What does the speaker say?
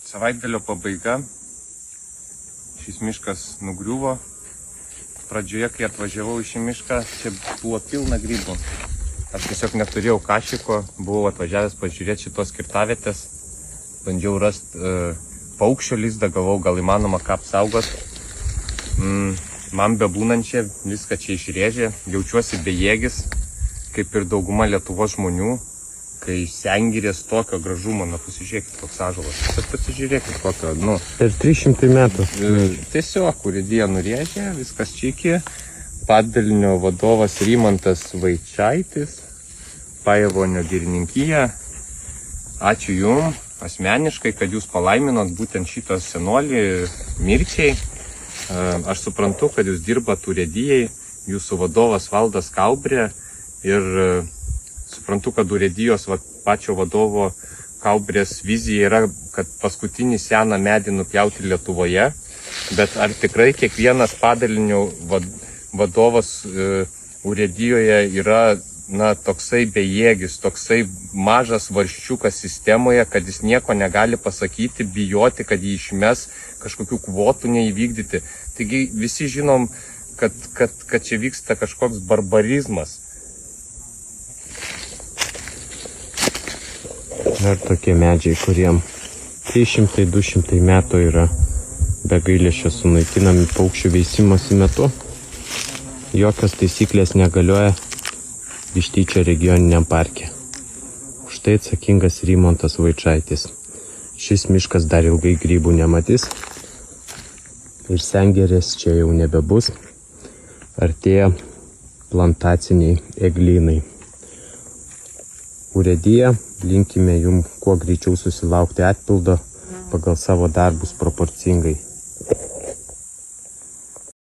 Savaitgalio pabaiga. Šis miškas nugriuvo. Pradžioje, kai atvažiavau į šį mišką, čia buvo pilna grybų. Aš tiesiog neturėjau kašiko, buvau atvažiavęs pažiūrėti šitos kirtavietės. Bandžiau rasti paukščio lizdą, galvau, gal įmanoma ką apsaugos. Man bebūnančią viską čia išrėžė, jaučiuosi bejėgis, kaip ir dauguma Lietuvos žmonių, kai sengirės tokio gražumo, pasižiūrėkit koks ąžuolas. Pasižiūrėkit kokio, Per 300 metų. Tiesiog urėdija nurėžė, viskas čiki. Padalinio vadovas Rimantas Vaičaitis, Pajėvonio girininkija. Ačiū Jums asmeniškai, kad Jūs palaiminot būtent šitą senolį Mirčiai. Aš suprantu, kad Jūs dirbat urėdijai, Jūsų vadovas Valdas Kaubrė ir suprantu, kad urėdijos pačio vadovo Kaubrės vizija yra, kad paskutinį seną medį nupjauti Lietuvoje, bet ar tikrai kiekvienas padalinio vadovas urėdijoje yra toksai bejėgis, toksai mažas varščiukas sistemoje, kad jis nieko negali pasakyti, bijoti, kad jį išmes, kažkokių kvotų neįvykdyti. Taigi visi žinom, kad čia vyksta kažkoks barbarizmas. Dar tokie medžiai, kuriem 300-200 metų yra be gailesčio sunaikinami paukščių veisimosi metu. Jokios taisyklės negalioja Vištyčio regioniniam parke. Už tai atsakingas Rimantas Vaičaitis. Šis miškas dar ilgai grybų nematys ir sengirės čia jau nebebus. Artėja plantaciniai eglynai. Urėdija, linkime Jums kuo greičiau susilaukti atpildo pagal savo darbus proporcingai.